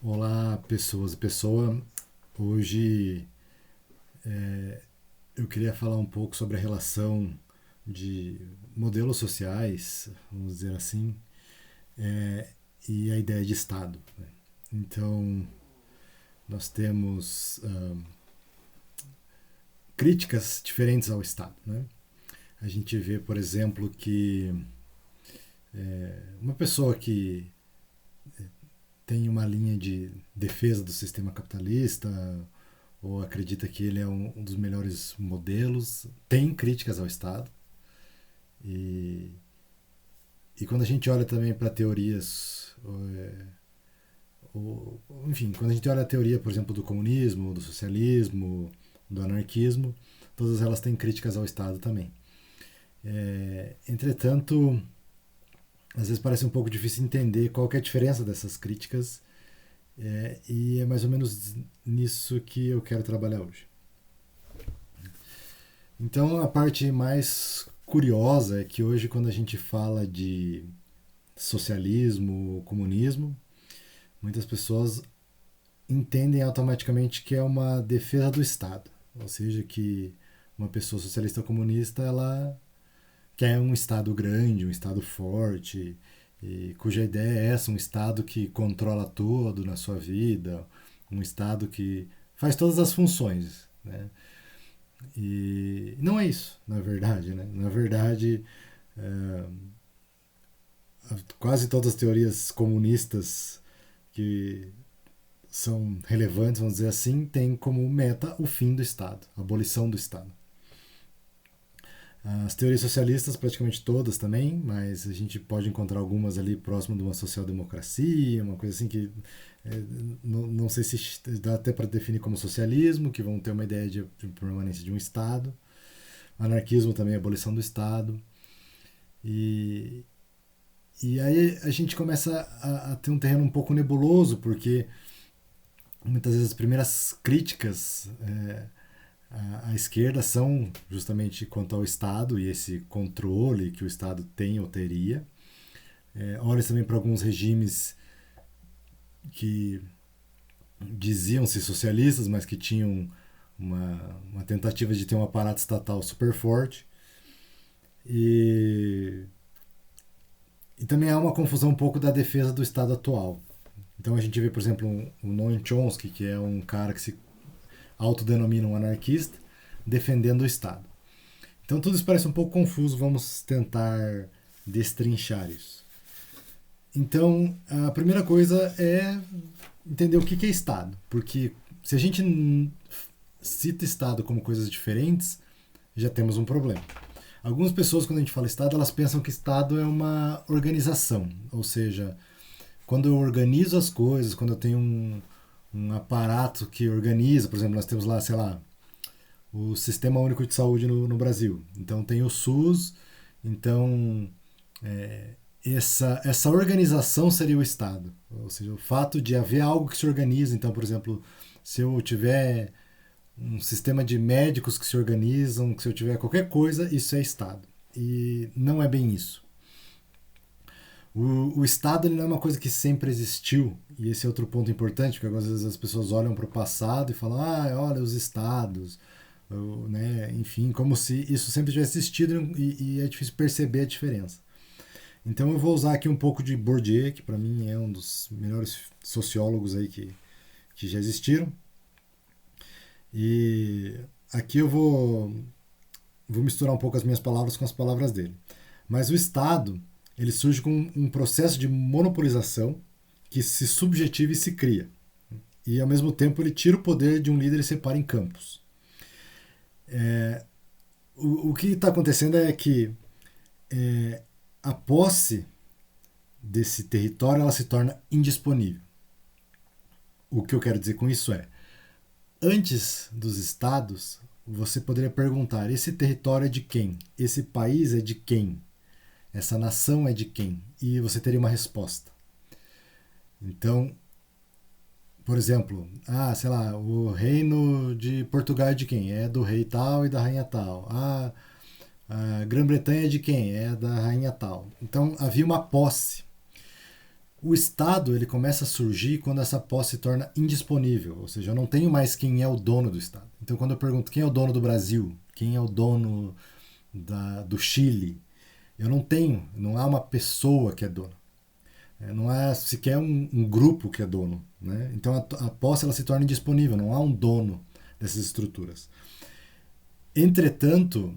Olá, pessoas e pessoa. Hoje eu queria falar um pouco sobre a relação de modelos sociais, vamos dizer assim, é, e a ideia de Estado, né? Então, nós temos críticas diferentes ao Estado, né? A gente vê, por exemplo, que uma pessoa que tem uma linha de defesa do sistema capitalista ou acredita que ele é um dos melhores modelos, tem críticas ao Estado. E, e quando a gente olha também para teorias, enfim, quando a gente olha a teoria, por exemplo, do comunismo, do socialismo, do anarquismo, todas elas têm críticas ao Estado também. Entretanto, às vezes parece um pouco difícil entender qual que é a diferença dessas críticas, e é mais ou menos nisso que eu quero trabalhar hoje. Então, a parte mais curiosa é que hoje, quando a gente fala de socialismo, comunismo, muitas pessoas entendem automaticamente que é uma defesa do Estado. Ou seja, que uma pessoa socialista comunista ela quer um Estado grande, um Estado forte, e cuja ideia é essa, um Estado que controla tudo na sua vida, um Estado que faz todas as funções. Né? E não é isso, na verdade. Né? Na verdade, é, quase todas as teorias comunistas que são relevantes, vamos dizer assim, têm como meta o fim do Estado, a abolição do Estado. As teorias socialistas, praticamente todas também, mas a gente pode encontrar algumas ali próximo de uma social-democracia, uma coisa assim que não sei se dá até para definir como socialismo, que vão ter uma ideia de permanência de um Estado. Anarquismo também, a abolição do Estado. E, e aí a gente começa a ter um terreno um pouco nebuloso, porque muitas vezes as primeiras críticas à esquerda são justamente quanto ao Estado e esse controle que o Estado tem ou teria. Olha também para alguns regimes que diziam-se socialistas, mas que tinham uma tentativa de ter um aparato estatal super forte. E, e também há uma confusão um pouco da defesa do Estado atual. Então a gente vê, por exemplo, o Noam Chomsky, que é um cara que se autodenomina um anarquista, defendendo o Estado. Então tudo isso parece um pouco confuso, vamos tentar destrinchar isso. Então, a primeira coisa é entender o que é Estado, porque se a gente cita Estado como coisas diferentes, já temos um problema. Algumas pessoas, quando a gente fala Estado, elas pensam que Estado é uma organização, ou seja, quando eu organizo as coisas, quando eu tenho um aparato que organiza, por exemplo, nós temos lá, sei lá, o Sistema Único de Saúde no Brasil. Então tem o SUS, então essa organização seria o Estado. Ou seja, o fato de haver algo que se organiza. Então, por exemplo, se eu tiver um sistema de médicos que se organizam, se eu tiver qualquer coisa, isso é Estado. E não é bem isso. O Estado ele não é uma coisa que sempre existiu, e esse é outro ponto importante, porque às vezes as pessoas olham para o passado e falam, olha os Estados, né? Enfim, como se isso sempre tivesse existido e é difícil perceber a diferença. Então eu vou usar aqui um pouco de Bourdieu, que para mim é um dos melhores sociólogos aí que já existiram. E aqui eu vou misturar um pouco as minhas palavras com as palavras dele. Mas o Estado, ele surge com um processo de monopolização que se subjetiva e se cria. E ao mesmo tempo ele tira o poder de um líder e separa em campos. O que está acontecendo é que a posse desse território ela se torna indisponível. O que eu quero dizer com isso é, antes dos estados, você poderia perguntar: esse território é de quem? Esse país é de quem? Essa nação é de quem? E você teria uma resposta. Então, por exemplo, sei lá, o reino de Portugal é de quem? É do rei tal e da rainha tal. A Grã-Bretanha é de quem? É da rainha tal. Então havia uma posse. O Estado ele começa a surgir quando essa posse se torna indisponível, ou seja, eu não tenho mais quem é o dono do Estado. Então, quando eu pergunto quem é o dono do Brasil, quem é o dono do Chile, eu não tenho, não há uma pessoa que é dona. Não há sequer um grupo que é dono. Né? Então, a posse ela se torna indisponível, não há um dono dessas estruturas. Entretanto,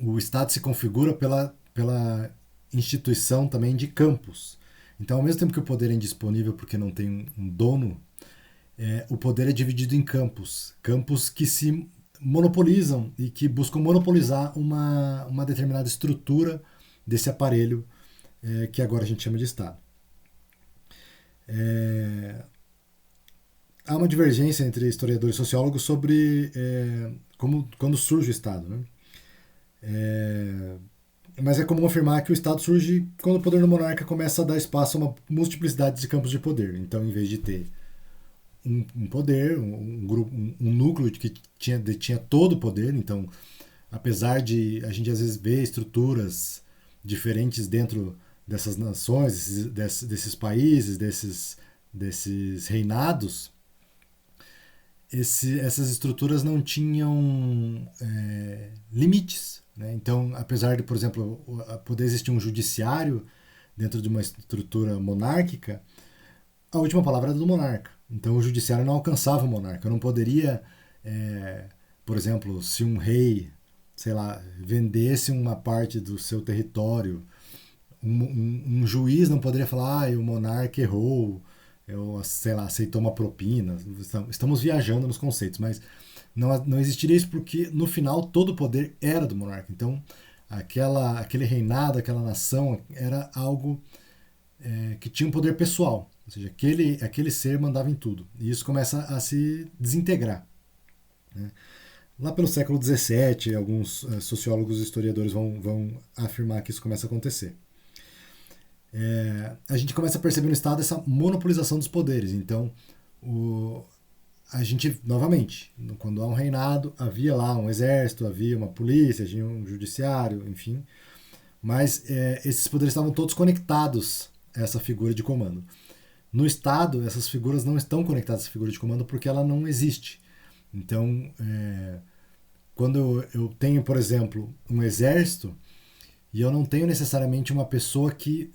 o Estado se configura pela instituição também de campos. Então, ao mesmo tempo que o poder é indisponível porque não tem um dono, o poder é dividido em campos. Campos que se monopolizam e que buscam monopolizar uma determinada estrutura desse aparelho que agora a gente chama de Estado. Há uma divergência entre historiadores e sociólogos sobre quando surge o Estado. Né? Mas é comum afirmar que o Estado surge quando o poder do monarca começa a dar espaço a uma multiplicidade de campos de poder. Então, em vez de ter um poder, um grupo, um núcleo que detinha todo o poder, então, apesar de a gente às vezes ver estruturas diferentes dentro dessas nações, desses países, desses reinados, essas estruturas não tinham limites. Né? Então, apesar de, por exemplo, poder existir um judiciário dentro de uma estrutura monárquica, a última palavra era do monarca. Então, o judiciário não alcançava o monarca. Eu não poderia, por exemplo, se um rei, sei lá, vendesse uma parte do seu território, um juiz não poderia falar, o monarca errou, sei lá, aceitou uma propina. Estamos viajando nos conceitos, mas não existiria isso porque no final todo o poder era do monarca. Então aquele reinado, aquela nação era algo que tinha um poder pessoal, ou seja, aquele ser mandava em tudo. E isso começa a se desintegrar. Né? Lá pelo século XVII, alguns sociólogos e historiadores vão afirmar que isso começa a acontecer. A gente começa a perceber no Estado essa monopolização dos poderes. Então, a gente, novamente, quando há um reinado, havia lá um exército, havia uma polícia, havia um judiciário, enfim. Mas esses poderes estavam todos conectados a essa figura de comando. No Estado, essas figuras não estão conectadas a essa figura de comando porque ela não existe. Então, quando eu tenho, por exemplo, um exército, e eu não tenho necessariamente uma pessoa que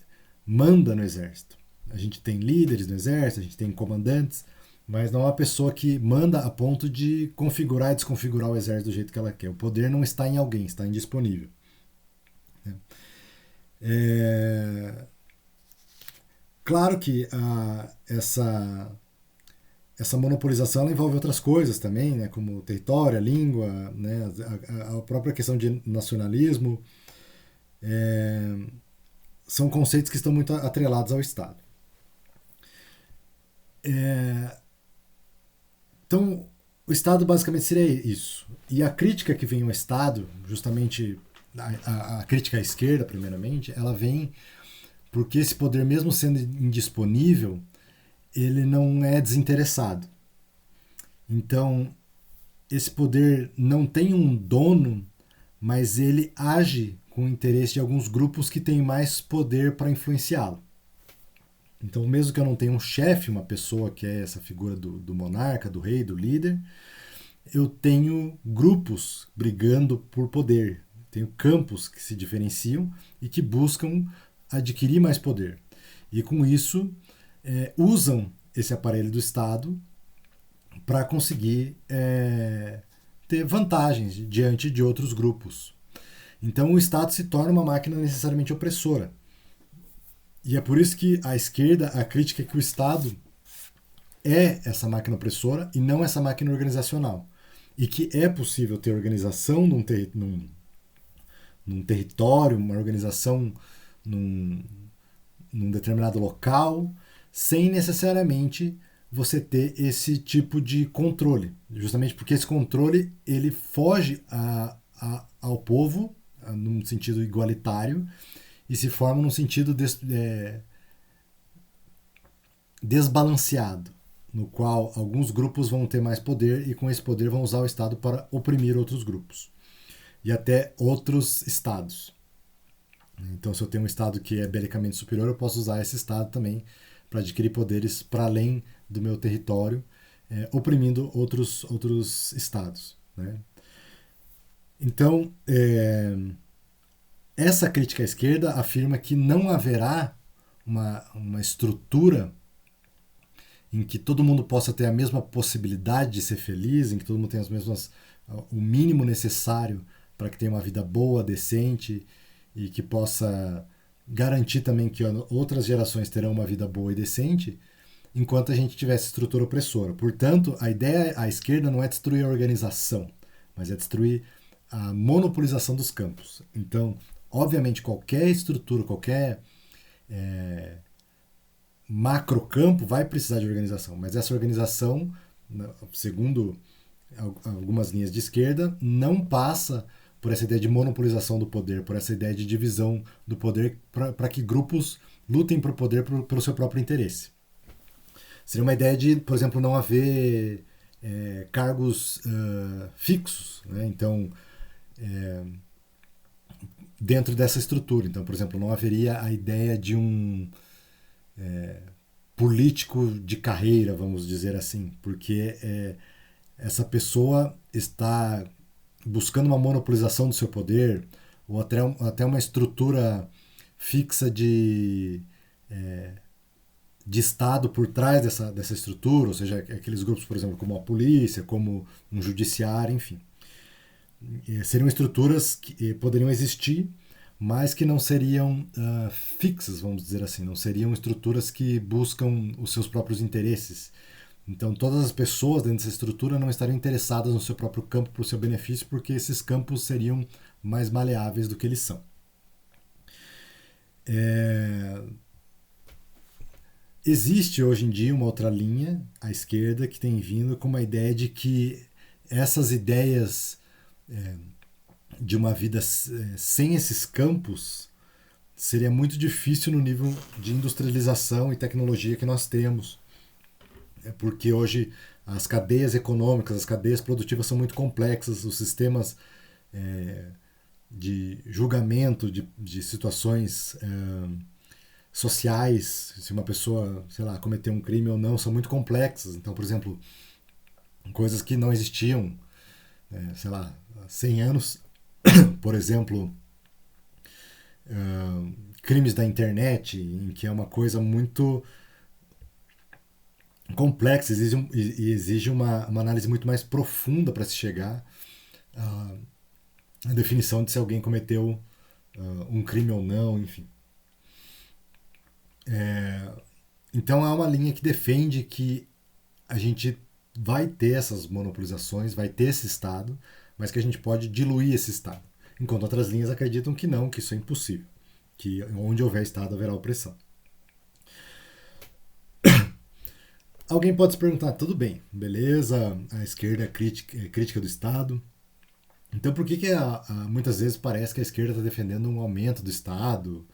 manda no exército. A gente tem líderes no exército, a gente tem comandantes, mas não é uma pessoa que manda a ponto de configurar e desconfigurar o exército do jeito que ela quer. O poder não está em alguém, está indisponível. Claro que essa monopolização ela envolve outras coisas também, né, como o território, a língua, né, a própria questão de nacionalismo. São conceitos que estão muito atrelados ao Estado. Então, o Estado basicamente seria isso. E a crítica que vem ao Estado, justamente a crítica à esquerda, primeiramente, ela vem porque esse poder, mesmo sendo indisponível, ele não é desinteressado. Então, esse poder não tem um dono, mas ele age com o interesse de alguns grupos que têm mais poder para influenciá-lo. Então, mesmo que eu não tenha um chefe, uma pessoa que é essa figura do monarca, do rei, do líder, eu tenho grupos brigando por poder. Tenho campos que se diferenciam e que buscam adquirir mais poder. E com isso, usam esse aparelho do Estado para conseguir ter vantagens diante de outros grupos. Então o Estado se torna uma máquina necessariamente opressora. E é por isso que a esquerda, a crítica é que o Estado é essa máquina opressora e não essa máquina organizacional. E que é possível ter organização num território, uma organização num determinado local, sem necessariamente você ter esse tipo de controle. Justamente porque esse controle ele foge ao povo, num sentido igualitário, e se forma num sentido desbalanceado, no qual alguns grupos vão ter mais poder e com esse poder vão usar o Estado para oprimir outros grupos e até outros estados. Então, se eu tenho um Estado que é belicamente superior, eu posso usar esse Estado também para adquirir poderes para além do meu território, oprimindo outros Estados. Né? Então, essa crítica à esquerda afirma que não haverá uma estrutura em que todo mundo possa ter a mesma possibilidade de ser feliz, em que todo mundo tenha o mínimo necessário para que tenha uma vida boa, decente e que possa garantir também que outras gerações terão uma vida boa e decente, enquanto a gente tivesse estrutura opressora. Portanto, a ideia à esquerda não é destruir a organização, mas é destruir a monopolização dos campos. Então, obviamente, qualquer estrutura, qualquer macrocampo vai precisar de organização, mas essa organização, segundo algumas linhas de esquerda, não passa por essa ideia de monopolização do poder, por essa ideia de divisão do poder para que grupos lutem por poder pelo seu próprio interesse. Seria uma ideia de, por exemplo, não haver cargos fixos. Né? Então, dentro dessa estrutura. Então, por exemplo, não haveria a ideia de um político de carreira, vamos dizer assim, porque essa pessoa está buscando uma monopolização do seu poder ou até uma estrutura fixa de Estado por trás dessa estrutura, ou seja, aqueles grupos, por exemplo, como a polícia, como um judiciário, enfim. Seriam estruturas que poderiam existir, mas que não seriam fixas, vamos dizer assim, não seriam estruturas que buscam os seus próprios interesses. Então, todas as pessoas dentro dessa estrutura não estariam interessadas no seu próprio campo para o seu benefício, porque esses campos seriam mais maleáveis do que eles são. Existe hoje em dia uma outra linha à esquerda que tem vindo com uma ideia de que essas ideias de uma vida sem esses campos seria muito difícil no nível de industrialização e tecnologia que nós temos. Porque hoje as cadeias econômicas, as cadeias produtivas são muito complexas, os sistemas de julgamento de situações sociais, se uma pessoa, sei lá, cometeu um crime ou não, são muito complexas. Então, por exemplo, coisas que não existiam, sei lá, há 100 anos, por exemplo, crimes da internet, em que é uma coisa muito complexa, exige uma análise muito mais profunda para se chegar à definição de se alguém cometeu um crime ou não, enfim. Então há uma linha que defende que a gente vai ter essas monopolizações, vai ter esse Estado, mas que a gente pode diluir esse Estado. Enquanto outras linhas acreditam que não, que isso é impossível, que onde houver Estado haverá opressão. Alguém pode se perguntar, tudo bem, beleza, a esquerda é crítica do Estado, então por que muitas vezes parece que a esquerda está defendendo um aumento do Estado,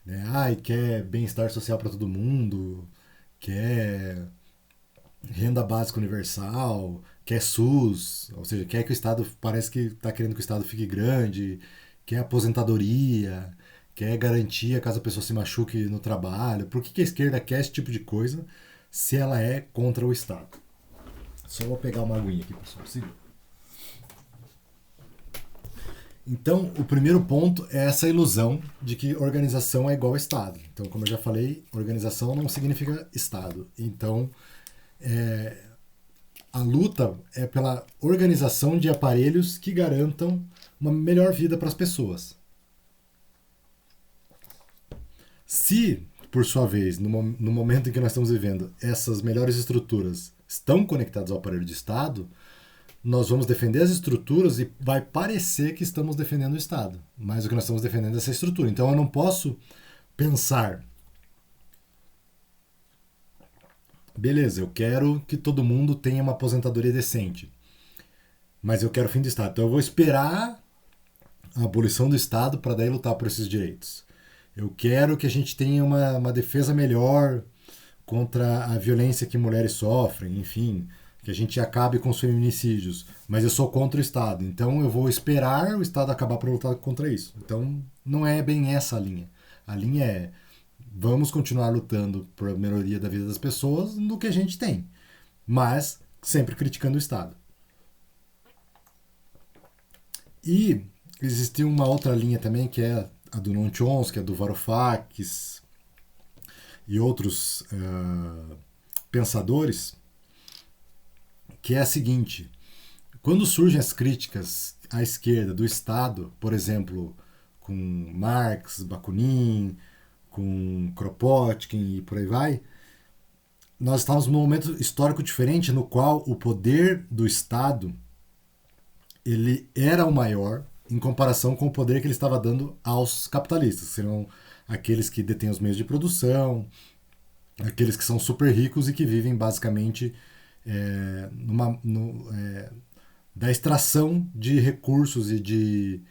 né? E quer bem-estar social para todo mundo, quer renda básica universal, quer SUS, ou seja, quer que o Estado, parece que está querendo que o Estado fique grande, quer aposentadoria, quer garantia caso a pessoa se machuque no trabalho. Por que a esquerda quer esse tipo de coisa se ela é contra o Estado? Só vou pegar uma aguinha aqui, pessoal. Segura. Então, o primeiro ponto é essa ilusão de que organização é igual a Estado. Então, como eu já falei, organização não significa Estado. Então, a luta é pela organização de aparelhos que garantam uma melhor vida para as pessoas. Se, por sua vez, no momento em que nós estamos vivendo, essas melhores estruturas estão conectadas ao aparelho de Estado, nós vamos defender as estruturas e vai parecer que estamos defendendo o Estado, mas o que nós estamos defendendo é essa estrutura. Então eu não posso pensar, beleza, eu quero que todo mundo tenha uma aposentadoria decente, mas eu quero o fim do Estado. Então eu vou esperar a abolição do Estado para daí lutar por esses direitos. Eu quero que a gente tenha uma defesa melhor contra a violência que mulheres sofrem, enfim, que a gente acabe com os feminicídios, mas eu sou contra o Estado, então eu vou esperar o Estado acabar para lutar contra isso. Então não é bem essa a linha. A linha é vamos continuar lutando por melhoria da vida das pessoas no que a gente tem, mas sempre criticando o Estado. E existe uma outra linha também que é a do Noam Chomsky, a do Varoufakis e outros pensadores, que é a seguinte: quando surgem as críticas à esquerda do Estado, por exemplo, com Marx, Bakunin, com Kropotkin e por aí vai, nós estamos num momento histórico diferente no qual o poder do Estado ele era o maior em comparação com o poder que ele estava dando aos capitalistas, que seriam aqueles que detêm os meios de produção, aqueles que são super ricos e que vivem basicamente da extração de recursos e de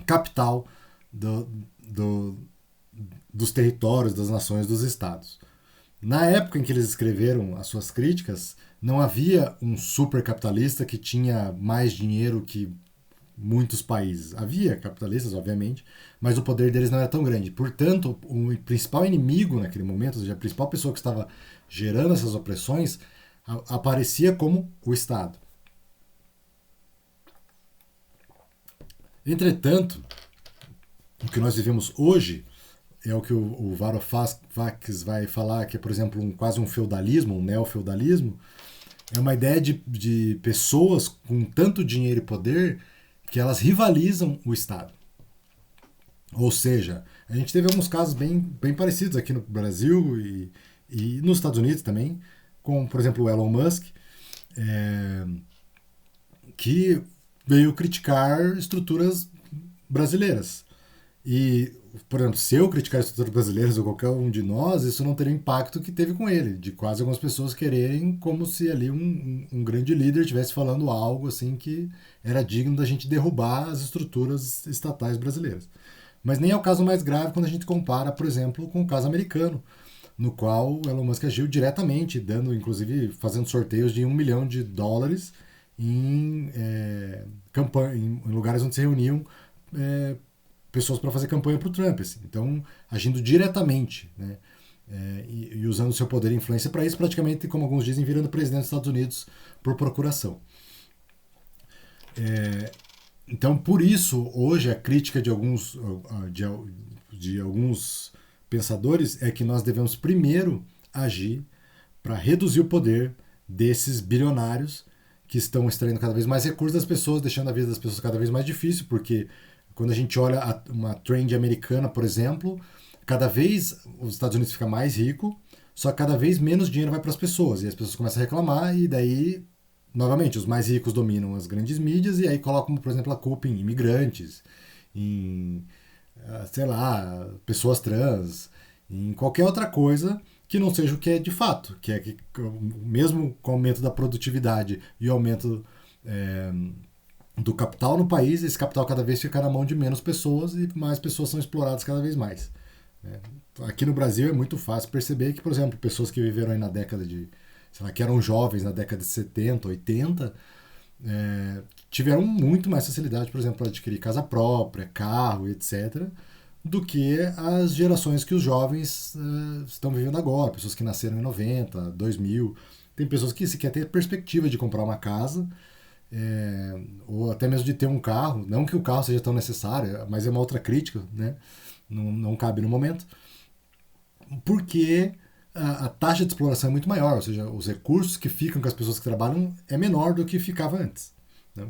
capital do, do, dos territórios, das nações, dos estados. Na época em que eles escreveram as suas críticas, não havia um supercapitalista que tinha mais dinheiro que muitos países. Havia capitalistas, obviamente, mas o poder deles não era tão grande. Portanto, o principal inimigo naquele momento, ou seja, a principal pessoa que estava gerando essas opressões, aparecia como o Estado. Entretanto, o que nós vivemos hoje é o que o Varoufakis vai falar, que é, por exemplo, quase um feudalismo, um neofeudalismo. É uma ideia de pessoas com tanto dinheiro e poder que elas rivalizam o Estado. Ou seja, a gente teve alguns casos bem parecidos aqui no Brasil e nos Estados Unidos também, com, por exemplo, o Elon Musk, que veio criticar estruturas brasileiras. E, por exemplo, se eu criticar estruturas brasileiras ou qualquer um de nós, isso não teria o impacto que teve com ele, de quase algumas pessoas quererem como se ali um grande líder estivesse falando algo assim que era digno da gente derrubar as estruturas estatais brasileiras. Mas nem é o caso mais grave quando a gente compara, por exemplo, com o caso americano, no qual o Elon Musk agiu diretamente, dando, inclusive, fazendo sorteios de US$ 1 milhão em lugares onde se reuniam pessoas para fazer campanha para o Trump. Assim. Então, agindo diretamente, né? E usando seu poder e influência para isso, praticamente, como alguns dizem, virando presidente dos Estados Unidos por procuração. Então, por isso, hoje, a crítica de alguns pensadores é que nós devemos primeiro agir para reduzir o poder desses bilionários que estão extraindo cada vez mais recursos das pessoas, deixando a vida das pessoas cada vez mais difícil, porque quando a gente olha uma trend americana, por exemplo, cada vez os Estados Unidos fica mais rico, só que cada vez menos dinheiro vai para as pessoas, e as pessoas começam a reclamar, e daí novamente, os mais ricos dominam as grandes mídias e aí colocam, por exemplo, a culpa em imigrantes, em, sei lá, pessoas trans, em qualquer outra coisa que não seja o que é de fato, que é que mesmo com o aumento da produtividade e o aumento do capital no país, esse capital cada vez fica na mão de menos pessoas e mais pessoas são exploradas cada vez mais. Aqui no Brasil é muito fácil perceber que, por exemplo, pessoas que viveram aí na década de sei lá, que eram jovens na década de 70, 80, tiveram muito mais facilidade, por exemplo, para adquirir casa própria, carro, etc., do que as gerações que os jovens estão vivendo agora, pessoas que nasceram em 90, 2000. Tem pessoas que sequer têm perspectiva de comprar uma casa, ou até mesmo de ter um carro. Não que o carro seja tão necessário, mas é uma outra crítica, né? Não cabe no momento. Porque a taxa de exploração é muito maior, ou seja, os recursos que ficam com as pessoas que trabalham é menor do que ficava antes. Né?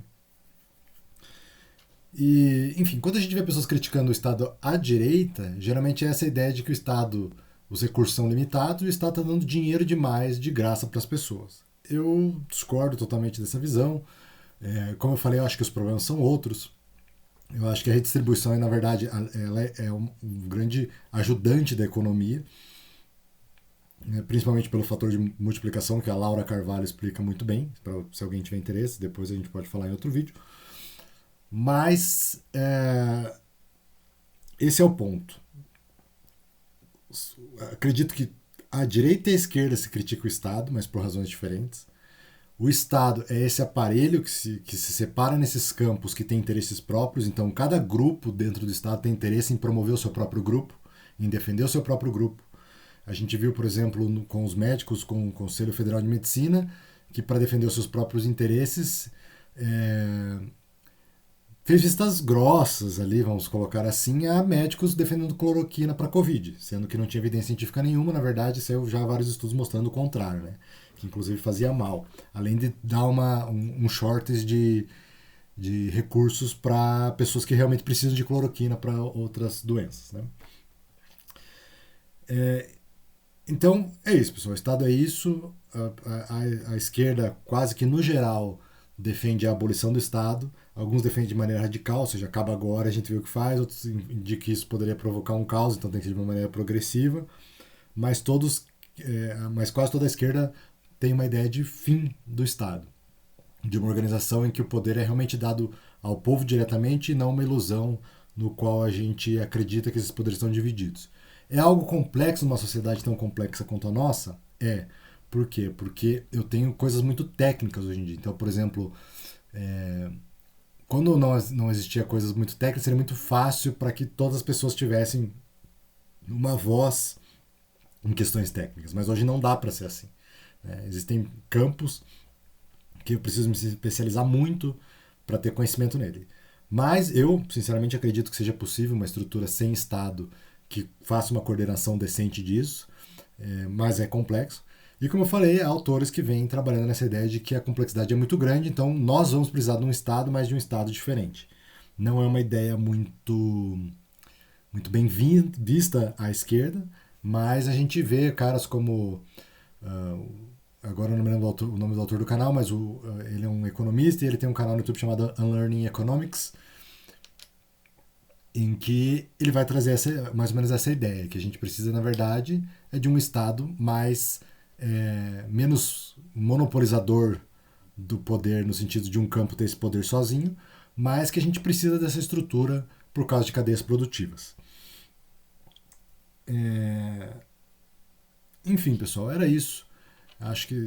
E, enfim, quando a gente vê pessoas criticando o Estado à direita, geralmente é essa ideia de que o Estado, os recursos são limitados e o Estado está dando dinheiro demais de graça para as pessoas. Eu discordo totalmente dessa visão. Como eu falei, eu acho que os problemas são outros. Eu acho que a redistribuição, na verdade, ela é um grande ajudante da economia, principalmente pelo fator de multiplicação que a Laura Carvalho explica muito bem, se alguém tiver interesse, depois a gente pode falar em outro vídeo. Mas esse é o ponto. Acredito que a direita e a esquerda se criticam o Estado, mas por razões diferentes. O Estado é esse aparelho que se separa nesses campos que tem interesses próprios, então cada grupo dentro do Estado tem interesse em promover o seu próprio grupo, em defender o seu próprio grupo. A gente viu, por exemplo, com os médicos, com o Conselho Federal de Medicina, que para defender os seus próprios interesses fez vistas grossas ali, vamos colocar assim, a médicos defendendo cloroquina para Covid, sendo que não tinha evidência científica nenhuma, na verdade, saiu já vários estudos mostrando o contrário, né? Que inclusive fazia mal, além de dar um shortage de recursos para pessoas que realmente precisam de cloroquina para outras doenças, né? Então, é isso, pessoal. O Estado é isso. A esquerda, quase que no geral, defende a abolição do Estado. Alguns defendem de maneira radical, ou seja, acaba agora, a gente vê o que faz. Outros indicam que isso poderia provocar um caos, então tem que ser de uma maneira progressiva. Mas mas quase toda a esquerda tem uma ideia de fim do Estado, de uma organização em que o poder é realmente dado ao povo diretamente e não uma ilusão no qual a gente acredita que esses poderes estão divididos. É algo complexo numa sociedade tão complexa quanto a nossa? É. Por quê? Porque eu tenho coisas muito técnicas hoje em dia. Então, por exemplo, quando não existia coisas muito técnicas, seria muito fácil para que todas as pessoas tivessem uma voz em questões técnicas. Mas hoje não dá para ser assim. Existem campos que eu preciso me especializar muito para ter conhecimento nele. Mas eu, sinceramente, acredito que seja possível uma estrutura sem Estado que faça uma coordenação decente disso, mas é complexo. E como eu falei, há autores que vêm trabalhando nessa ideia de que a complexidade é muito grande, então nós vamos precisar de um Estado, mas de um Estado diferente. Não é uma ideia muito bem vista à esquerda, mas a gente vê caras como agora eu não me lembro o nome do autor do canal, mas ele é um economista e ele tem um canal no YouTube chamado Unlearning Economics, em que ele vai trazer mais ou menos essa ideia, que a gente precisa, na verdade, de um Estado menos monopolizador do poder, no sentido de um campo ter esse poder sozinho, mas que a gente precisa dessa estrutura por causa de cadeias produtivas. Enfim, pessoal, era isso.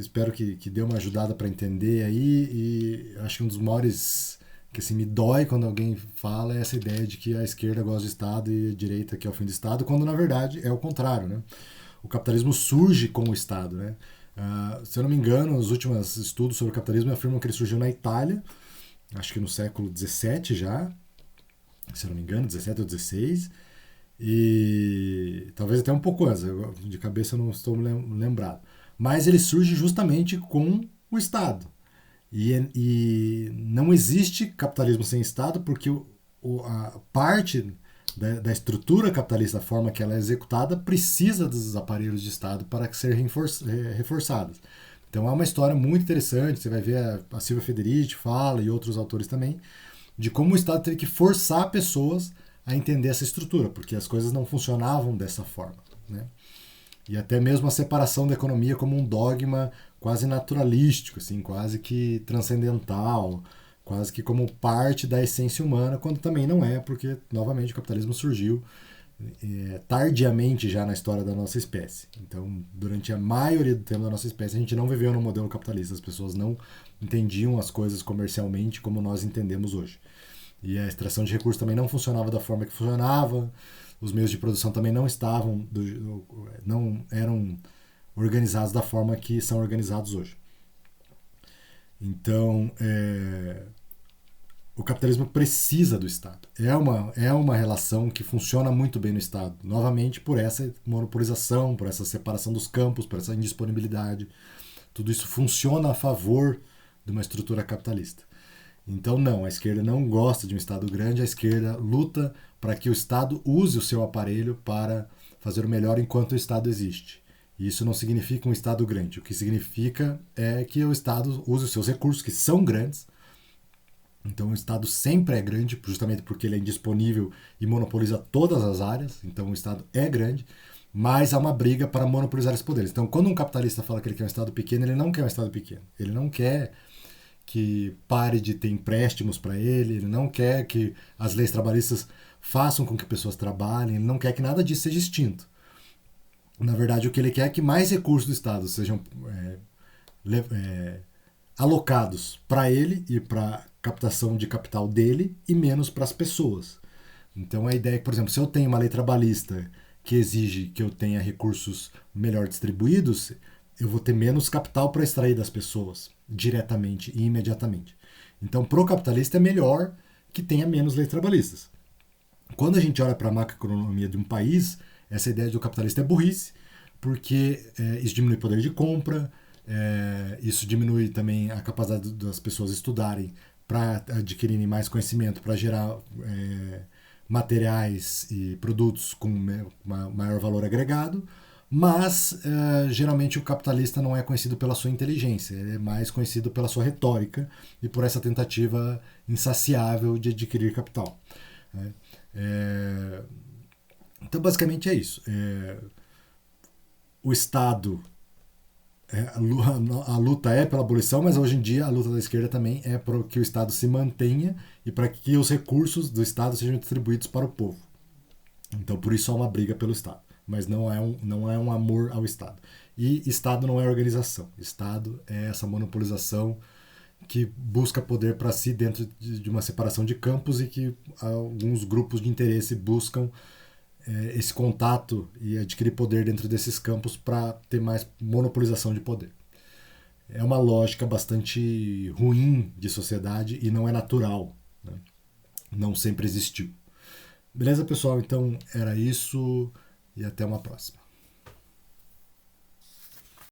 Espero que dê uma ajudada para entender aí, e acho que um dos maiores que assim, me dói quando alguém fala é essa ideia de que a esquerda gosta do Estado e a direita quer o fim do Estado, quando na verdade é o contrário, né? O capitalismo surge com o Estado, né? Se eu não me engano, os últimos estudos sobre o capitalismo afirmam que ele surgiu na Itália, acho que no século XVII já, se eu não me engano, 17 ou 16, e talvez até um pouco antes, de cabeça eu não estou lembrado. Mas ele surge justamente com o Estado. E não existe capitalismo sem Estado, porque a parte da estrutura capitalista, da forma que ela é executada, precisa dos aparelhos de Estado para serem reforçadas. Então é uma história muito interessante, você vai ver a Silvia Federici fala, e outros autores também, de como o Estado teve que forçar pessoas a entender essa estrutura, porque as coisas não funcionavam dessa forma, né? E até mesmo a separação da economia como um dogma quase naturalístico, assim, quase que transcendental, quase que como parte da essência humana, quando também não é, porque, novamente, o capitalismo surgiu tardiamente já na história da nossa espécie. Então, durante a maioria do tempo da nossa espécie, a gente não viveu no modelo capitalista, as pessoas não entendiam as coisas comercialmente como nós entendemos hoje. E a extração de recursos também não funcionava da forma que funcionava, os meios de produção também não eram organizados da forma que são organizados hoje. Então, o capitalismo precisa do Estado. É uma relação que funciona muito bem no Estado. Novamente, por essa monopolização, por essa separação dos campos, por essa indisponibilidade. Tudo isso funciona a favor de uma estrutura capitalista. Então, não, a esquerda não gosta de um Estado grande, a esquerda luta para que o Estado use o seu aparelho para fazer o melhor enquanto o Estado existe. E isso não significa um Estado grande. O que significa é que o Estado use os seus recursos, que são grandes. Então, o Estado sempre é grande, justamente porque ele é indisponível e monopoliza todas as áreas. Então, o Estado é grande, mas há uma briga para monopolizar esses poderes. Então, quando um capitalista fala que ele quer um Estado pequeno, ele não quer um Estado pequeno. Ele não quer que pare de ter empréstimos para ele não quer que as leis trabalhistas façam com que pessoas trabalhem, ele não quer que nada disso seja extinto. Na verdade, o que ele quer é que mais recursos do Estado sejam alocados para ele e para captação de capital dele e menos para as pessoas. Então a ideia é que, por exemplo, se eu tenho uma lei trabalhista que exige que eu tenha recursos melhor distribuídos, eu vou ter menos capital para extrair das pessoas diretamente e imediatamente. Então, pro capitalista é melhor que tenha menos leis trabalhistas. Quando a gente olha para a macroeconomia de um país, essa ideia do capitalista é burrice, porque isso diminui o poder de compra, isso diminui também a capacidade das pessoas estudarem para adquirirem mais conhecimento, para gerar materiais e produtos com maior valor agregado, mas geralmente o capitalista não é conhecido pela sua inteligência, ele é mais conhecido pela sua retórica e por essa tentativa insaciável de adquirir capital. Né? Então, basicamente é isso. O Estado, a luta é pela abolição, mas hoje em dia a luta da esquerda também é para que o Estado se mantenha e para que os recursos do Estado sejam distribuídos para o povo. Então, por isso há uma briga pelo Estado. Mas não é um amor ao Estado. E Estado não é organização. Estado é essa monopolização que busca poder para si dentro de uma separação de campos e que alguns grupos de interesse buscam esse contato e adquirir poder dentro desses campos para ter mais monopolização de poder. É uma lógica bastante ruim de sociedade e não é natural. Né? Não sempre existiu. Beleza, pessoal? Então era isso e até uma próxima.